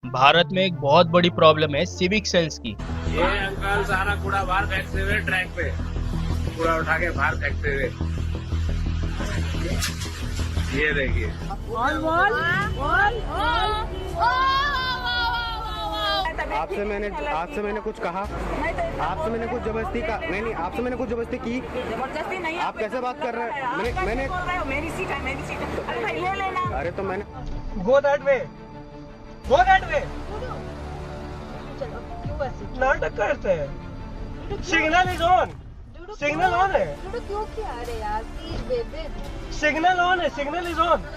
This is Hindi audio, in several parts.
भारत में एक बहुत बड़ी प्रॉब्लम है सिविक सेंस की। ये अंकल सारा कूड़ा बाहर फेंकते हुए ट्रैक पे कूड़ा उठा के बाहर फेंकते हुए, ये देखिए। आपसे मैंने कुछ कहा? आपसे मैंने कुछ जबरदस्ती का? नहीं, आपसे मैंने कुछ जबरदस्ती की? जबरदस्ती नहीं। आप कैसे बात कर रहे हैं? मैंने मेरी सीट है, मेरी सीट है। अरे भाई ले लेना। अरे तो मैंने go that way, go that way. चलो क्यों ऐसे नाटक करते हैं। Signal is on, signal on है, क्यों किया? अरे यार प्लीज बेबे। सिग्नल ऑन है, signal is on.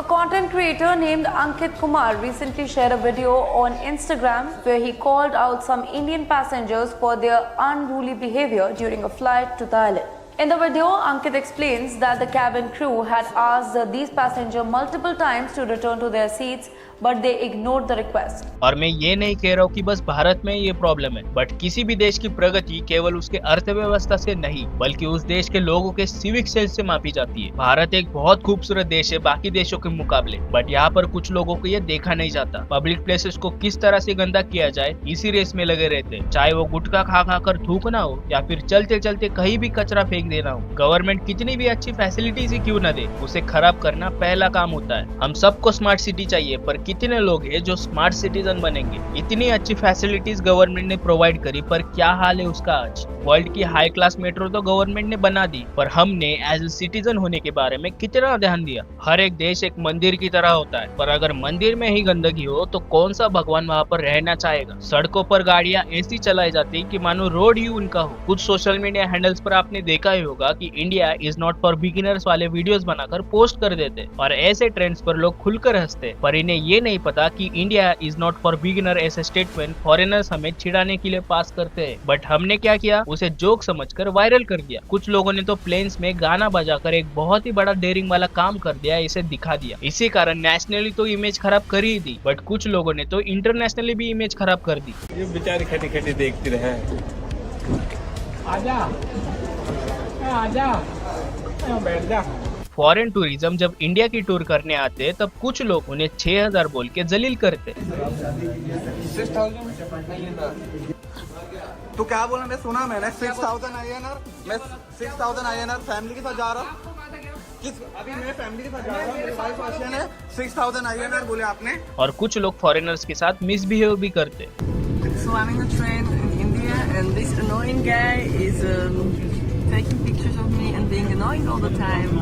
A content creator named Ankit Kumar recently shared a video on Instagram where he called out some Indian passengers for their unruly behavior during a flight to Thailand. In the video, Ankit explains that the cabin crew had asked these passengers multiple times to return to their seats, but they ignored the request. और मैं ये नहीं कह रहा हूँ कि बस भारत में ये प्रॉब्लम है, बट किसी भी देश की प्रगति केवल उसके अर्थव्यवस्था से नहीं बल्कि उस देश के लोगों के सिविक सेंस से मापी जाती है। भारत एक बहुत खूबसूरत देश है बाकी देशों के मुकाबले, बट यहाँ पर कुछ लोगों को ये देखा नहीं जाता। पब्लिक प्लेसेस को किस तरह से गंदा किया जाए इसी रेस में लगे रहते, चाहे वो गुटखा खा खा कर थूकना हो या फिर चलते चलते कहीं भी कचरा फेंक देना हो। गवर्नमेंट कितनी भी अच्छी फैसिलिटीज ही क्यों न दे, उसे खराब करना पहला काम होता है। हम सबको स्मार्ट सिटी चाहिए, पर कितने लोग हैं जो स्मार्ट सिटीजन बनेंगे? इतनी अच्छी फैसिलिटीज गवर्नमेंट ने प्रोवाइड करी, पर क्या हाल है उसका आज? वर्ल्ड की हाई क्लास मेट्रो तो गवर्नमेंट ने बना दी, पर हमने एज ए सिटीजन होने के बारे में कितना ध्यान दिया? हर एक देश एक मंदिर की तरह होता है, पर अगर मंदिर में ही गंदगी हो तो कौन सा भगवान वहाँ पर रहना चाहेगा? सड़कों पर गाड़ियां ऐसी चलाई जाती कि मानो रोड ही उनका हो। कुछ सोशल मीडिया हैंडल्स पर आपने देखा ही होगा कि India is not for beginners वाले वीडियोस बनाकर पोस्ट कर देते, और ऐसे ट्रेंड्स पर लोग खुलकर हंसते, पर इन्हें ये नहीं पता कि India is not for beginner ऐसे स्टेटमेंट फॉरेनर्स हमें चिढ़ाने के लिए पास करते हैं। बट हमने क्या किया? उसे जोक समझकर वायरल कर दिया। कुछ लोगों ने तो प्लेन्स में गाना बजाकर एक बहुत ही बड़ा डेयरिंग वाला काम कर दिया, इसे दिखा दिया। इसी कारण नेशनली तो इमेज खराब कर ही दी, बट कुछ लोगों ने तो इंटरनेशनली भी इमेज खराब कर दी। ये बेचारे खटी खटी देखते रहे। आजा आजा बैठ जा। फॉरेन टूरिज्म जब इंडिया की टूर करने आते तब कुछ लोग उन्हें 6000 बोल के जलील करते। तो क्या बोला? मैं सुना, मैंने 6000 INR, मैं 6000 INR फैमिली के साथ जा रहा हूँ। अभी मैं फैमिली के साथ जा रहा हूँ, मेरी वाइफ रशियन है। 6000 INR बोले आपने। और कुछ लोग फॉरेनर्स के साथ मिसबिहेव भी करते। So I'm in the train in India and this annoying guy is taking pictures of me and being annoying all the time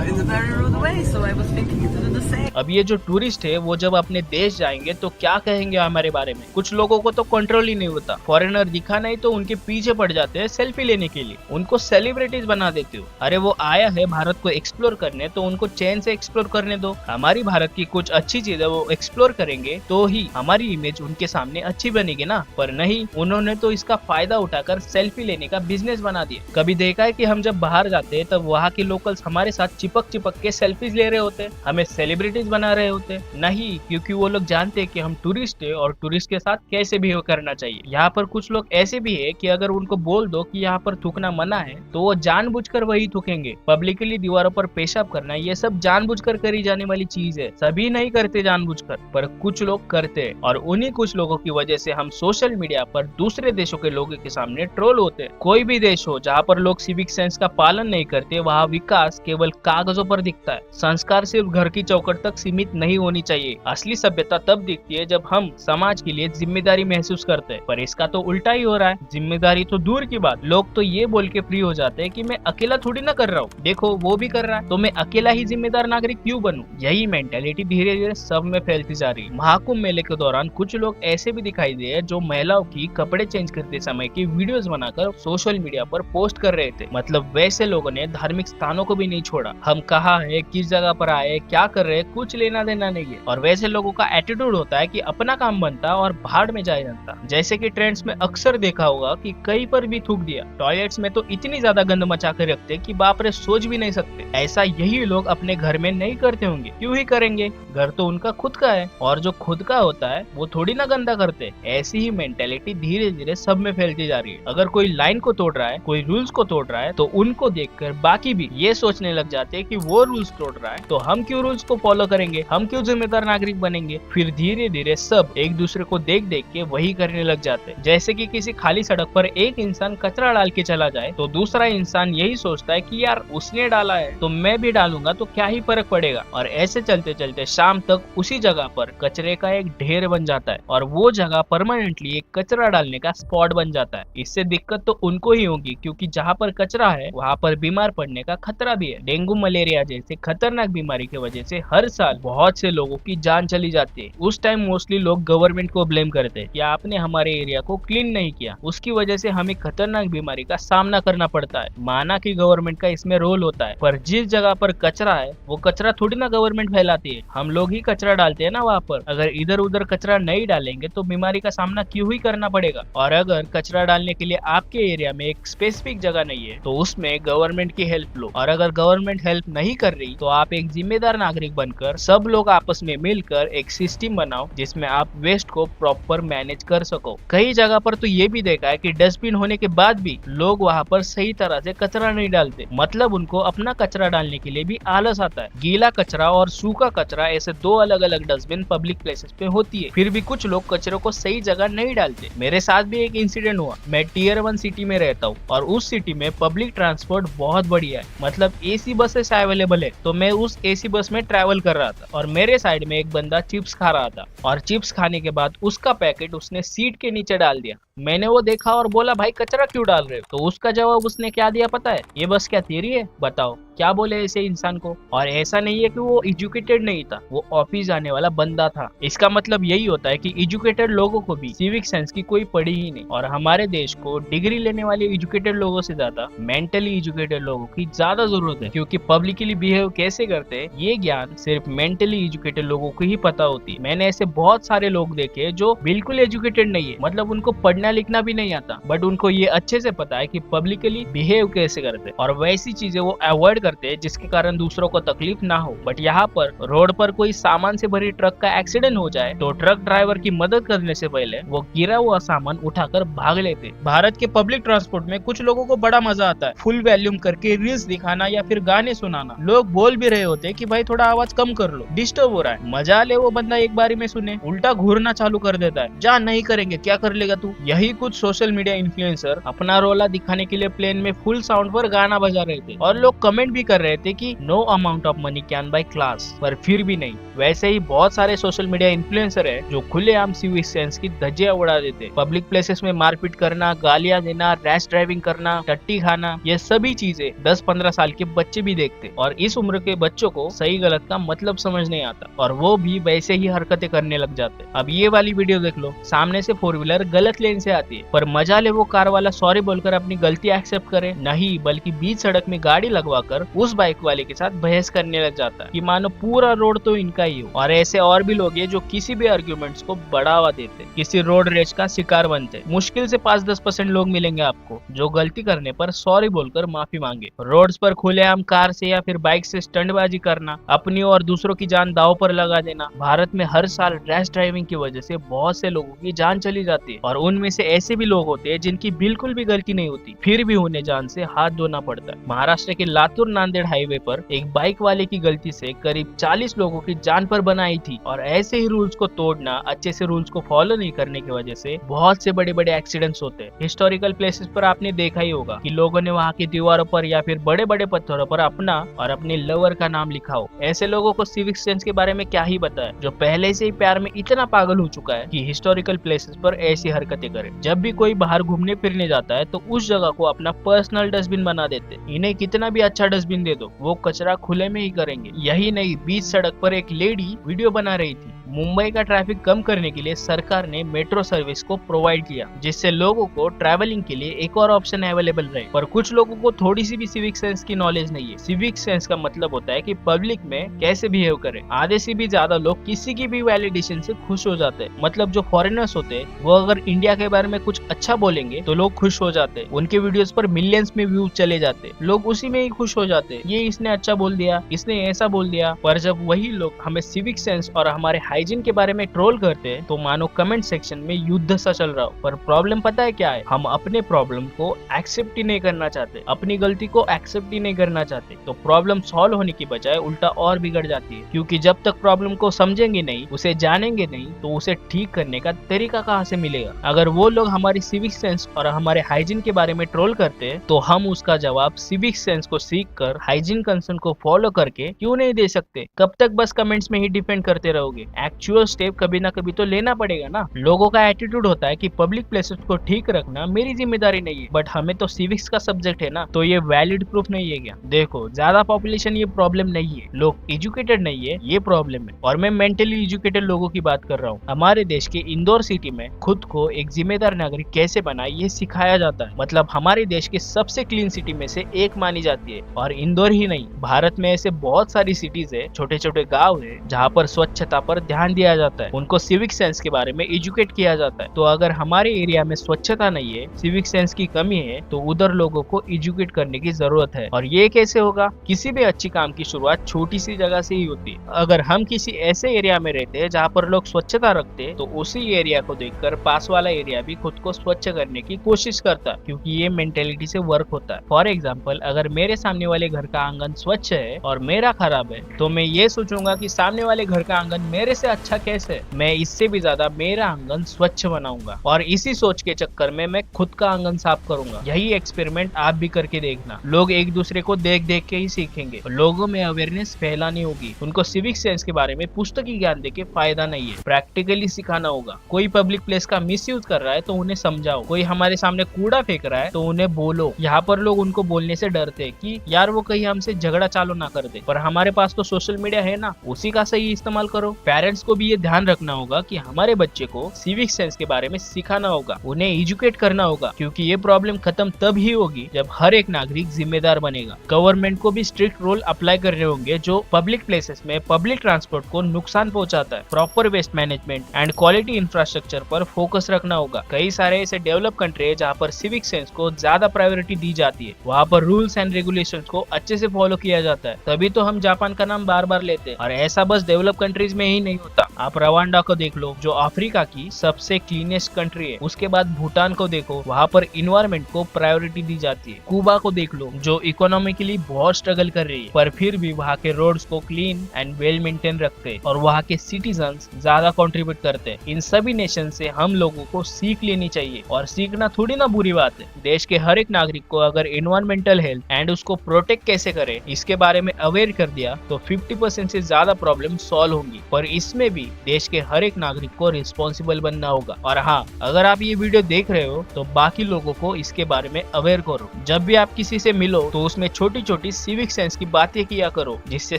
in a very rude way. So I was thinking to do the same. अब ये जो टूरिस्ट है वो जब अपने देश जाएंगे तो क्या कहेंगे हमारे बारे में? कुछ लोगों को तो कंट्रोल ही नहीं होता, फॉरेनर दिखा नहीं तो उनके पीछे पड़ जाते हैं सेल्फी लेने के लिए, उनको सेलिब्रिटीज बना देते हो। अरे वो आया है भारत को एक्सप्लोर करने तो उनको चैन से एक्सप्लोर करने दो। हमारी भारत की कुछ अच्छी चीजें वो एक्सप्लोर करेंगे तो ही हमारी इमेज उनके सामने अच्छी बनेगी ना, पर नहीं, उन्होंने तो इसका फायदा उठाकर सेल्फी लेने का बिजनेस बना दिया। कभी देखा है कि हम जब बाहर जाते हैं तब वहाँ के लोकल्स हमारे साथ चिपक चिपक के सेल्फीज ले रहे होते, हमें सेलिब्रिटीज बना रहे होते? नहीं, क्योंकि वो लोग जानते हैं कि हम टूरिस्ट है और टूरिस्ट के साथ कैसे बिहेव करना चाहिए। यहाँ पर कुछ लोग ऐसे भी है कि अगर उनको बोल दो कि यहाँ पर थूकना मना है तो वो जानबूझकर वही थूकेंगे। पब्लिकली दीवारों पर पेशाब करना ये सब जानबूझकर करी जाने वाली चीज है। सभी नहीं करते जानबूझकर, पर कुछ लोग करते हैं, और उन्हीं कुछ लोगों की वजह से हम सोशल मीडिया पर दूसरे देशों के लोगों के सामने ट्रोल होते हैं। कोई भी देश हो जहाँ पर लोग सिविक सेंस का पालन नहीं करते, वहाँ विकास केवल कागजों पर दिखता है। संस्कार सिर्फ घर की चौखट तक सीमित नहीं होनी चाहिए। असली सभ्यता तब दिखती है जब हम समाज के लिए जिम्मेदारी महसूस करते हैं, पर इसका तो उल्टा ही हो रहा है। जिम्मेदारी तो दूर की बात, लोग तो ये बोल के फ्री हो जाते हैं कि मैं अकेला थोड़ी ना कर रहा हूँ, देखो वो भी कर रहा है तो मैं अकेला ही जिम्मेदार नागरिक क्यों बनूं? यही मेंटेलिटी धीरे धीरे सब में फैलती जा रही है। महाकुंभ मेले के दौरान कुछ लोग ऐसे भी दिखाई दिए जो महिलाओं की कपड़े चेंज करते समय की वीडियोस बनाकर सोशल मीडिया पर पोस्ट कर रहे थे। मतलब वैसे लोगों ने धार्मिक धार्मिक स्थानों को भी नहीं छोड़ा। हम कहाँ है, किस जगह पर आए, क्या कर रहे हैं, कुछ लेना देना नहीं है। और वैसे लोगों का एटीट्यूड होता है कि अपना काम बनता और भाड़ में जाए जनता। जैसे कि ट्रेंड्स में अक्सर देखा होगा कि कहीं पर भी थूक दिया। टॉयलेट्स में तो इतनी ज्यादा गंद मचा कर रखते कि बाप रे सोच भी नहीं सकते। ऐसा यही लोग अपने घर में नहीं करते होंगे, क्यों ही करेंगे, घर तो उनका खुद का है और जो खुद का होता है वो थोड़ी ना गंदा करते। ऐसी ही मेंटेलिटी धीरे धीरे सब में फैलती जा रही है। अगर कोई लाइन को तोड़ रहा है, कोई रूल्स को तोड़ रहा है, तो उनको देखकर बाकी भी ये सोचने लग जाते हैं कि वो रूल्स तोड़ रहा है तो हम क्यों रूल्स को फॉलो करेंगे, हम क्यों जिम्मेदार नागरिक बनेंगे। फिर धीरे धीरे सब एक दूसरे को देख देख के वही करने लग जाते हैं। जैसे कि किसी खाली सड़क पर एक इंसान कचरा डाल के चला जाए तो दूसरा इंसान यही सोचता है कि यार उसने डाला है तो मैं भी डालूंगा तो क्या ही फर्क पड़ेगा। और ऐसे चलते चलते शाम तक उसी जगह पर कचरे का एक ढेर बन जाता है और वो जगह परमानेंटली एक कचरा डालने का स्पॉट बन जाता है। इससे दिक्कत तो उनको ही होगी क्योंकि जहाँ पर कचरा है वहाँ पर बीमार पड़ने का खतरा भी है। डेंगू मलेरिया जैसे खतरनाक बीमारी की वजह से हर साल बहुत से लोगों की जान चली जाती है। उस टाइम मोस्टली लोग गवर्नमेंट को ब्लेम करते हैं कि आपने हमारे एरिया को क्लीन नहीं किया, उसकी वजह से हमें खतरनाक बीमारी का सामना करना पड़ता है। माना कि गवर्नमेंट का इसमें रोल होता है, पर जिस जगह पर कचरा है वो कचरा थोड़ी ना गवर्नमेंट फैलाती है, हम लोग ही कचरा डालते हैं ना वहाँ पर। अगर इधर उधर कचरा नहीं डालेंगे तो बीमारी का सामना क्यों ही करना पड़ेगा। और अगर कचरा डालने के लिए आपके एरिया में एक स्पेसिफिक जगह नहीं है तो उसमें गवर्नमेंट की हेल्प लो। और अगर गवर्नमेंट हेल्प नहीं कर रही तो आप एक जिम्मेदार नागरिक बनकर सब लोग आपस में मिलकर एक सिस्टम बनाओ जिसमें आप वेस्ट को प्रॉपर मैनेज कर सको। कई जगह पर तो ये भी देखा है कि डस्टबिन होने के बाद भी लोग वहाँ पर सही तरह से कचरा नहीं डालते, मतलब उनको अपना कचरा डालने के लिए भी आलस आता है। गीला कचरा और सूखा कचरा ऐसे दो अलग अलग डस्टबिन पब्लिक प्लेसेस पे होती है, फिर भी कुछ लोग कचरे को सही जगह नहीं डालते। मेरे साथ भी एक इंसिडेंट हुआ। मैं टियर 1 सिटी में रहता हूँ और उस सिटी में पब्लिक ट्रांसपोर्ट बहुत बढ़िया है, मतलब एसी बसेस अवेलेबल है। तो मैं उस एसी बस में ट्रैवल कर रहा था और मेरे साइड में एक बंदा चिप्स खा रहा था और चिप्स खाने के बाद उसका पैकेट उसने सीट के नीचे डाल दिया। मैंने वो देखा और बोला भाई कचरा क्यों डाल रहे हो? तो उसका जवाब उसने क्या दिया पता है? ये बस क्या तेरी है? बताओ क्या बोले ऐसे इंसान को। और ऐसा नहीं है कि वो एजुकेटेड नहीं था, वो ऑफिस जाने वाला बंदा था। इसका मतलब यही होता है कि एजुकेटेड लोगों को भी सिविक सेंस की कोई पड़ी ही नहीं। और हमारे देश को डिग्री लेने वाले एजुकेटेड लोगों से ज्यादा मेंटली एजुकेटेड लोगों की ज्यादा जरूरत है, क्योंकि पब्लिकली बिहेव कैसे करते हैं ये ज्ञान सिर्फ मेंटली एजुकेटेड लोगों को ही पता होती है। मैंने ऐसे बहुत सारे लोग देखे जो बिल्कुल एजुकेटेड नहीं है, मतलब उनको पढ़ना लिखना भी नहीं आता, बट उनको ये अच्छे से पता है कि पब्लिकली बिहेव कैसे करते और वैसी चीजें वो अवॉइड करते हैं जिसके कारण दूसरों को तकलीफ ना हो। बट यहाँ पर रोड पर कोई सामान से भरी ट्रक का एक्सीडेंट हो जाए तो ट्रक ड्राइवर की मदद करने से पहले वो गिरा हुआ सामान उठाकर भाग लेते। भारत के पब्लिक ट्रांसपोर्ट में कुछ लोगों को बड़ा मजा आता है फुल वॉल्यूम करके रील्स दिखाना या फिर गाने सुनाना। लोग बोल भी रहे होते कि भाई थोड़ा आवाज कम कर लो, डिस्टर्ब हो रहा है। मजा ले वो बंदा एक बारी में सुने, उल्टा घूरना चालू कर देता है, जा नहीं करेंगे क्या कर लेगा तू। यही कुछ सोशल मीडिया इन्फ्लुएंसर अपना रोला दिखाने के लिए प्लेन में फुल साउंड पर गाना बजा रहे थे और लोग कमेंट भी कर रहे थे कि no amount of money can buy class, पर फिर भी नहीं। वैसे ही बहुत सारे सोशल मीडिया इन्फ्लुएंसर है जो खुलेआम सिविक सेंस की धज्जियां उड़ा देते। पब्लिक प्लेसेस में मारपीट करना, गालियां देना, रैश ड्राइविंग करना, टट्टी खाना, ये सभी चीजें 10-15 साल के बच्चे भी देखते और इस उम्र के बच्चों को सही गलत का मतलब समझ नहीं आता और वो भी वैसे ही हरकतें करने लग जाते। अब ये वाली वीडियो देख लो, सामने से 4 व्हीलर गलत लेन से आती है, पर मजा ले वो कार वाला सॉरी बोलकर अपनी गलती एक्सेप्ट करे नहीं, बल्कि बीच सड़क में गाड़ी लगवाकर उस बाइक वाले के साथ बहस करने लग जाता है कि मानो पूरा रोड तो इनका ही हो। और ऐसे और भी लोग हैं जो किसी भी आर्ग्यूमेंट्स को बढ़ावा देते, किसी रोड रेज का शिकार बनते। मुश्किल से 5-10% लोग मिलेंगे आपको जो गलती करने पर सॉरी बोलकर माफी मांगे। रोड्स पर खुलेआम कार से या फिर बाइक से स्टंटबाजी करना, अपनी और दूसरों की जान दांव पर लगा देना। भारत में हर साल रैश ड्राइविंग की वजह से बहुत से लोगों की जान चली जाती है और उनमें से ऐसे भी लोग होते हैं जिनकी बिल्कुल भी गलती नहीं होती, फिर भी उन्हें जान से हाथ धोना पड़ता है। महाराष्ट्र के लातूर नांदेड़ हाईवे पर एक बाइक वाले की गलती से करीब 40 लोगों की जान पर बनाई थी और ऐसे ही रूल्स को तोड़ना, अच्छे से रूल्स को फॉलो नहीं करने की वजह से बहुत से बड़े बड़े एक्सीडेंट्स होते हैं। हिस्टोरिकल प्लेसेस पर आपने देखा ही होगा कि लोगों ने वहाँ की दीवारों पर या फिर बड़े बड़े पत्थरों पर अपना और अपने लवर का नाम लिखा हो। ऐसे लोगों को सिविक सेंस के बारे में क्या ही बताए, जो पहले से ही प्यार में इतना पागल हो चुका है कि हिस्टोरिकल प्लेसेस पर ऐसी हरकतें करे। जब भी कोई बाहर घूमने फिरने जाता है तो उस जगह को अपना पर्सनल डस्टबिन बना देते। इन्हें कितना भी अच्छा डस्टबिन दे दो, वो कचरा खुले में ही करेंगे। यही नहीं, बीच सड़क पर एक लेडी वीडियो बना रही थी, मुंबई का ट्रैफिक कम करने के लिए सरकार ने मेट्रो सर्विस को प्रोवाइड किया, जिससे लोगों को ट्रैवलिंग के लिए एक और ऑप्शन अवेलेबल रहे। पर कुछ लोगों को थोड़ी सी भी सिविक सेंस की नॉलेज नहीं है। सिविक सेंस का मतलब होता है कि पब्लिक में कैसे बिहेव करें। आधे से भी ज्यादा लोग किसी की भी वैलिडेशन से खुश हो जाते हैं। मतलब जो फॉरेनर्स होते हैं वो अगर इंडिया के बारे में कुछ अच्छा बोलेंगे तो लोग खुश हो जाते हैं। उनके वीडियोस पर मिलियंस में व्यूज चले जाते हैं, लोग उसी में ही खुश हो जाते हैं। ये इसने अच्छा बोल दिया, इसने ऐसा बोल दिया। पर जब वही लोग हमें सिविक सेंस और हमारे हाइजीन के बारे में ट्रोल करते हैं तो मानो कमेंट सेक्शन में युद्ध सा चल रहा हो। पर प्रॉब्लम पता है क्या है? हम अपने प्रॉब्लम को एक्सेप्ट ही नहीं करना चाहते, अपनी गलती को एक्सेप्ट ही नहीं करना चाहते। तो प्रॉब्लम सॉल्व होने की बजाय उल्टा और बिगड़ जाती है, क्योंकि जब तक प्रॉब्लम को समझेंगे नहीं, उसे जानेंगे नहीं, तो उसे ठीक करने का तरीका कहाँ से मिलेगा? अगर वो लोग हमारी सिविक सेंस और हमारे हाइजीन के बारे में ट्रोल करते हैं तो हम उसका जवाब सिविक सेंस को सीख कर हाइजीन कंसर्न को फॉलो करके क्यों नहीं दे सकते? कब तक बस कमेंट्स में ही डिपेंड करते रहोगे? एक्चुअल स्टेप कभी ना कभी तो लेना पड़ेगा ना। लोगों का एटीट्यूड होता है कि पब्लिक प्लेसेस को ठीक रखना मेरी जिम्मेदारी नहीं है, बट हमें तो सिविक्स का सब्जेक्ट है ना, तो ये वैलिड प्रूफ नहीं है क्या? देखो, ज्यादा पॉपुलेशन ये प्रॉब्लम नहीं है, लोग एजुकेटेड नहीं है ये प्रॉब्लम है। और मैं मेंटली एजुकेटेड लोगों की बात कर रहा हूँ। हमारे देश के इंदौर सिटी में खुद को एक जिम्मेदार नागरिक कैसे बनाए ये सिखाया जाता है। मतलब हमारे देश के सबसे क्लीन सिटी में से एक मानी जाती है। और इंदौर ही नहीं, भारत में ऐसे बहुत सारी सिटीज है, छोटे छोटे गाँव है, जहाँ पर स्वच्छता पर ध्यान दिया जाता है, उनको सिविक सेंस के बारे में एजुकेट किया जाता है। तो अगर हमारे एरिया में स्वच्छता नहीं है, सिविक सेंस की कमी है, तो उधर लोगों को एजुकेट करने की जरूरत है। और ये कैसे होगा? किसी भी अच्छी काम की शुरुआत छोटी सी जगह से ही होती है। अगर हम किसी ऐसे एरिया में रहते हैं जहाँ पर लोग स्वच्छता रखते हैं, तो उसी एरिया को देखकर पास वाला एरिया भी खुद को स्वच्छ करने की कोशिश करता है, क्योंकि ये मेंटेलिटी से वर्क होता है। फॉर एग्जाम्पल, अगर मेरे सामने वाले घर का आंगन स्वच्छ है और मेरा खराब है, तो मैं ये सोचूंगा कि सामने वाले घर का आंगन मेरे से अच्छा कैसे है, मैं इससे भी ज्यादा मेरा आंगन स्वच्छ बनाऊंगा। और इसी सोच के चक्कर में मैं खुद का आंगन साफ करूंगा। यही एक्सपेरिमेंट आप भी करके देखना। लोग एक दूसरे को देख देख के ही सीखेंगे। लोगों में अवेयरनेस फैलानी होगी। उनको सिविक सेंस के बारे में पुस्तकी ज्ञान देके फायदा नहीं है, प्रैक्टिकली सिखाना होगा। कोई पब्लिक प्लेस का मिसयूज कर रहा है तो उन्हें समझाओ। कोई हमारे सामने कूड़ा फेंक रहा है तो उन्हें बोलो। यहाँ पर लोग उनको बोलने से डरते हैं कि यार वो कहीं हमसे झगड़ा चालू ना कर दे, पर हमारे पास तो सोशल मीडिया है ना, उसी का सही इस्तेमाल करो। पेरेंट्स को भी ये ध्यान रखना होगा कि हमारे बच्चे को सिविक सेंस के बारे में सिखाना होगा, उन्हें एजुकेट करना होगा, क्योंकि ये प्रॉब्लम खत्म तब ही होगी जब हर एक नागरिक जिम्मेदार बनेगा। गवर्नमेंट को भी स्ट्रिक्ट रूल अप्लाई करने होंगे जो पब्लिक प्लेसेस में पब्लिक ट्रांसपोर्ट को नुकसान पहुंचाता है। Proper waste management and quality infrastructure पर फोकस रखना होगा। कई सारे ऐसे डेवलप कंट्री है जहाँ पर सिविक सेंस को ज्यादा प्रायोरिटी दी जाती है, वहाँ पर रूल्स एंड रेगुलेशंस को अच्छे से फॉलो किया जाता है। तभी तो हम जापान का नाम बार बार लेते हैं। और ऐसा बस डेवलप कंट्रीज में ही नहीं होता। आप रवांडा को देख लो, जो अफ्रीका की सबसे क्लीनेस्ट कंट्री है। उसके बाद भूटान को देखो, वहाँ पर इन्वायरमेंट को प्रायोरिटी दी जाती है। कुबा को देख लो, जो इकोनॉमिकली बहुत स्ट्रगल कर रही है, पर फिर भी वहाँ के रोड्स को क्लीन एंड वेल मेंटेन रखते हैं और वहाँ के सिटीजन्स ज्यादा कंट्रीब्यूट करते हैं। इन सभी नेशन से हम लोगों को सीख लेनी चाहिए, और सीखना थोड़ी ना बुरी बात है। देश के हर एक नागरिक को अगर एनवायरमेंटल हेल्थ एंड उसको प्रोटेक्ट कैसे करे इसके बारे में अवेयर कर दिया तो 50% से ज्यादा प्रॉब्लम सॉल्व होंगी। पर इसमें भी देश के हर एक नागरिक को रिस्पॉन्सिबल बनना होगा। और हाँ, अगर आप ये वीडियो देख रहे हो तो बाकी लोगों को इसके बारे में अवेयर करो। जब भी आप किसी से मिलो तो उसमें छोटी छोटी सिविक सेंस की बातें किया करो, जिससे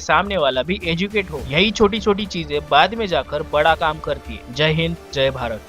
सामने वाला भी एजुकेट हो। यही छोटी छोटी चीजें बाद में जाकर बड़ा काम करती है। जय हिंद, जय भारत।